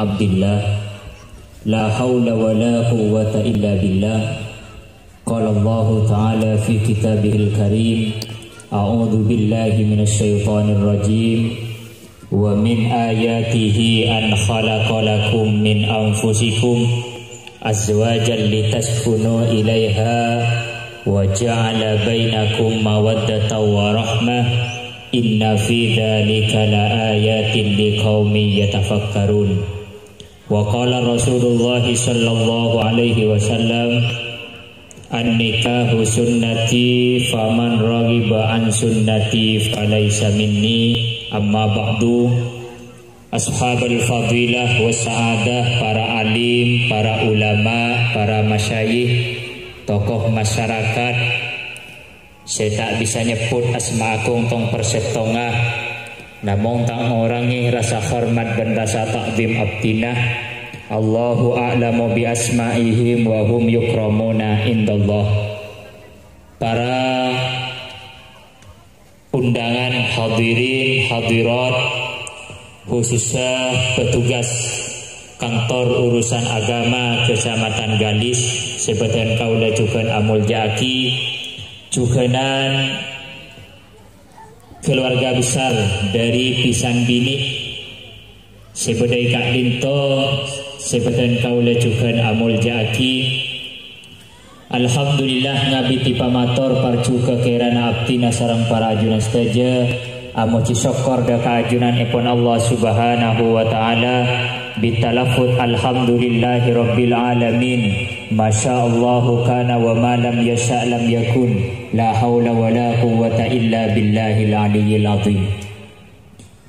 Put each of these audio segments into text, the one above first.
Abdillah la haula wa la quwwata illa billah. Qala Allah Ta'ala fi kitabihil karim, a'udzu billahi minasyaitonir rajim. Wa min ayatihi an khalaqa lakum min anfusikum azwajan litaskunu ilaiha wa ja'ala bainakum mawaddatan wa rahmah. Inna fi dzalika laayatin liqaumin yatafakkarun. Wa qala Rasulullah sallallahu alaihi wasallam, an-nikahu sunnati faman raghiba an sunnati falaysa minni. Amma ba'du. Ashabul fadilah wa sa'adah, para alim, para ulama, para masyayikh, tokoh masyarakat. Saya tak bisa nyebut asma agung tong perseptongah, namun tang orangi rasa hormat dan rasa takzim abdinah. Allahu a'lamu bi asma'ihim wa hum yukramuna indallah. Para undangan hadirin hadirat, khususnya petugas kantor urusan agama Kecamatan Galis, sebagian kaula juga amul jaki, juganan keluarga besar dari Pisan Bini, sebedai Kak Dinto, sebagian kaula juga amul jaki. Alhamdulillah ngabiti pamator parcu kekerana abdina sarang para ajunan saja. Amoci syukur da kaajunan ipun Allah Subhanahu wa taala bitalafut alhamdulillahi rabbil alamin. Masyaallahu kana wa ma lam yasha lam yakun. La haula wa la quwwata illa billahil aliyyil azim.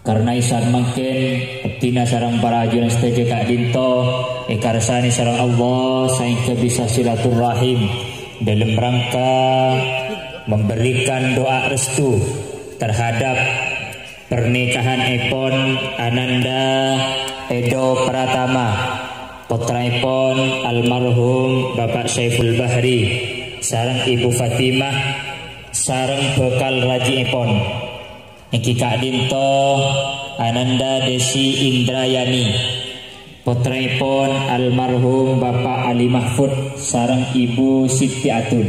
Karena isan mangken abdina sarang para ajunan saja Kak Dinto ekarsani sarang Allah saingke bisa silaturahim dalam rangka memberikan doa restu terhadap pernikahan ipon Ananda Edo Pratama, putraipon almarhum Bapak Syaiful Bahri sareng Ibu Fatimah sareng bekal raji ipon Iki Kak Dinto Ananda Desi Indrayani, putraipun almarhum Bapak Ali Mahfud sareng Ibu Siti Atun.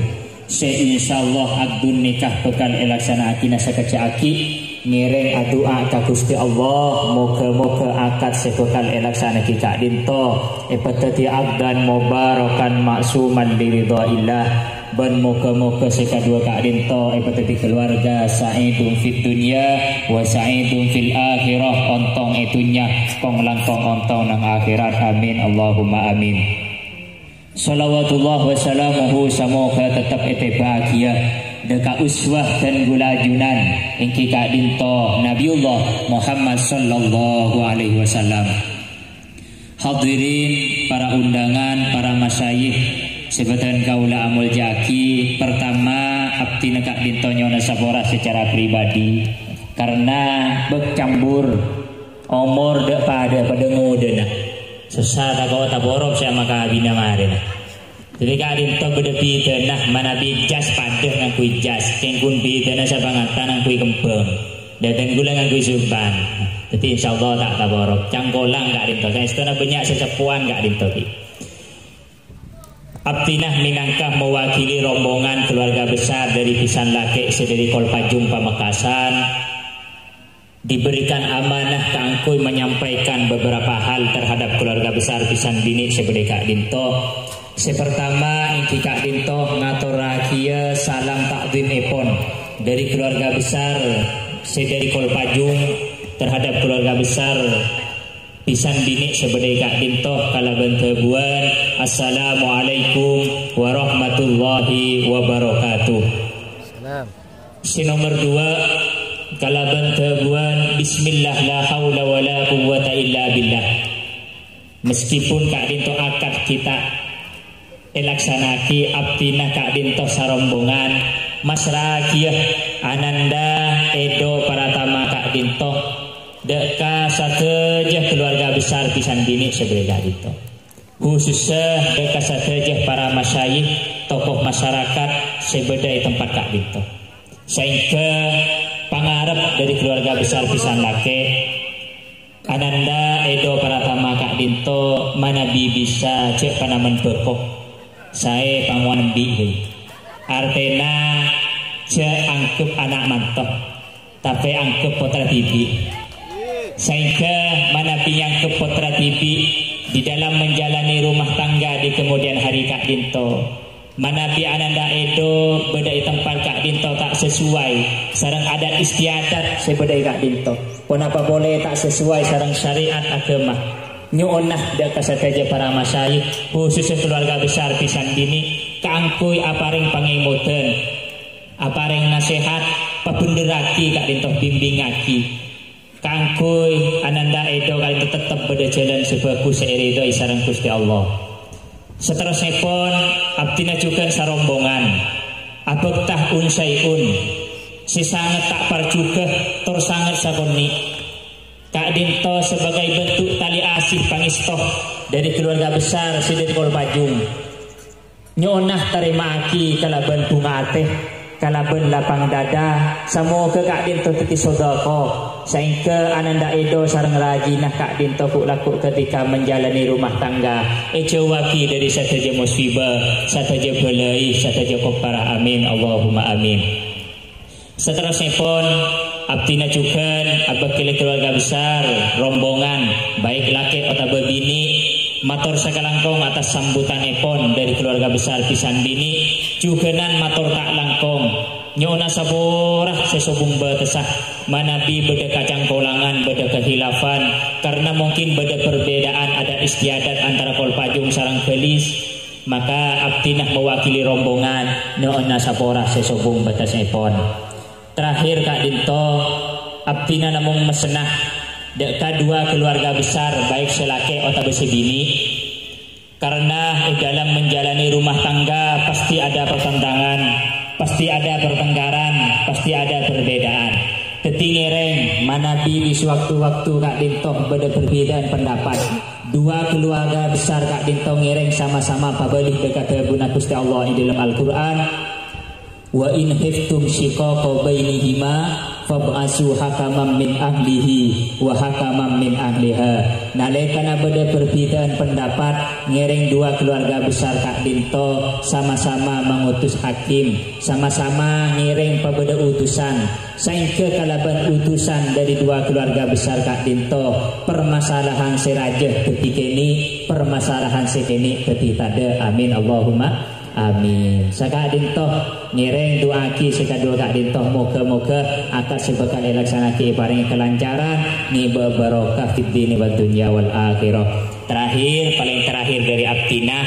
Insyaallah abdun nikah bekal elaksanaakina sakecaki ngiring adua ka Gusti Allah, moga-moga akad sebekal elaksanaki Kak Dinto epeteti abdan mubarakan maksuman liridhaillah. Ben moga-moga sekadua Kak Dinto epeteti keluarga sa'idun fid dunya wa sa'idun fil akhirah, ontong itunya kong langkong ontong nang akhirat. Amin Allahumma amin. Salawatullah wa salamuhu semoga tetap ete bahagia deka uswah dan gulajunan ingki Kak Dinto Nabiullah Muhammad sallallahu alaihi wasallam. Hadirin para undangan, para masyayikh, sebagian kaula amul jaki. Pertama abdi Kak Dinto nyona sabora secara pribadi karena bercampur umur dek pada ngudena sesat kau taborok sama kabina marina. Jadi Kak Dinto bedepi denah mana bijas padah ngakui jas kengkun bi denah sabangatan ngakui kembang datang gula ngakui sumban. Jadi insyaallah tak taborok cangkolang Kak Dinto. Saya istana banyak sesepuan Kak Dinto. Abdinah minangkah mewakili rombongan keluarga besar dari Pisan Lake sedari Kolpajung Pamekasan, diberikan amanah kangkui menyampaikan beberapa hal terhadap keluarga besar Pisan Bini sebagai Kak Dinto. Sepertama ingki Kak Dinto ngatur rahasia salam takdim epon dari keluarga besar sedari Kolpajung terhadap keluarga besar Pisan Bini sebagai Kak Dinto kala bentebuan. Assalamualaikum warahmatullahi wabarakatuh. Si nomor 2 kala bentebuan bismillah la haula wa la quwwata illa billah. Meskipun Kak Dinto akad kita elaksanaki abdina Kak Dinto sarombongan Mas Rakiah Ananda Edo Pratama Kak Dinto deka sateja keluarga besar Pisan Bini sebagai Kak Dinto, khususnya deka sateja para masyayikh tokoh masyarakat sebedai tempat Kak Dinto. Sehingga pangarep dari keluarga besar Pisan Lake Ananda Edo Pratama Kak dinto manabi bisa cek panaman berkok saya panguan bi artena cek angkup anak mantap tapi angkup putra bibi sehingga manabi yang ke putra bibi di dalam menjalani rumah tangga di kemudian hari Kak Dinto manabi ananda edo bedai tempat Kak Dinto tak sesuai sarang adat istiadat sebedai Kak Dinto pun apa boleh tak sesuai sarang syariat agama nyuonah dak kasataja para masyayikh khususnya keluarga besar pisan dini kaangkuy aparing pangimuteun aparing nasihat pabenderaki Kak Dinto bimbingaki kaangkuy ananda edo kali tetep beda jalan sebagus seirido sareng Gusti Allah. Seterusnya pun abdina juga sarombongan abektah unsaiun si sangat tak parjuga tor sangat sakoni Kak Dinto sebagai bentuk tali asih pangistoh dari keluarga besar Sidet Kolpajung nyonah terima aki kalaban bunga ateh kalaban lapang dada semoga Kak Dinto titi sodako sehingga ananda edo sareng rajinah Kak Dinto laku ketika menjalani rumah tangga ejawaki dari sataja musibah sataja balai sataja kopara amin Allahumma amin. Seterusnya pun abdina juga abakile keluarga besar rombongan baik laki atau bini matur sakalangkong atas sambutan epon dari keluarga besar pisan bini juganan matur tak langkong nyona saborah sesobung betesah manabi beda kacang kolangan beda kehilafan karena mungkin beda perbedaan ada istiadat antara Kolpajung sarang Gelis maka abdinah mewakili rombongan nyona saborah sesobung betes epon. Terakhir Kak Dinto abdina namung mesenah deka dua keluarga besar baik selaki atau bini karena dalam menjalani rumah tangga pasti ada pertentangan pasti ada pertengkaran pasti ada perbedaan ketinggereng manabi waktu-waktu Kak Dinto beda perbedaan pendapat dua keluarga besar Kak Dinto ngereng sama-sama pabalik dekat guna Gusti Allah di dalam Al-Quran wa in khiftum shiqaqa bainihima fab'asu hakaman min ahlihi wa hakaman min ahliha nalekana beda perbedaan pendapat ngereng dua keluarga besar Kak Dinto sama-sama mengutus hakim sama-sama ngereng pabeda utusan sehingga kalaban utusan dari dua keluarga besar Kak Dinto permasalahan seraja ketika ini permasalahan sekini ketika ada amin Allahumma amin. Saka Dinto nireng doaki sekadul Kak Dinto moga-moga akad sebekal elaksanaki paring kelancaran ni barokah fid dini wad dunya wal akhirah. Terakhir paling terakhir dari abdina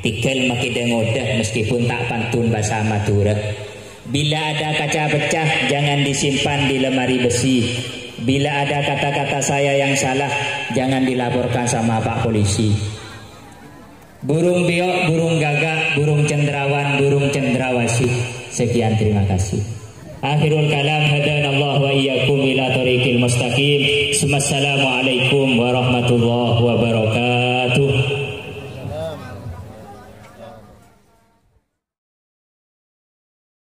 tinggal makin ngodah meskipun tak pantun bahasa Madura. Bila ada kaca pecah jangan disimpan di lemari besi. Bila ada kata-kata saya yang salah jangan dilaporkan sama Pak Polisi. Burung biok, burung gagak, burung cendrawan, burung cendrawasih. Sekian terima kasih. Akhirul kalam hadanallahu wa iyyakum ila thoriqil mustaqim. Assalamualaikum warahmatullahi wabarakatuh.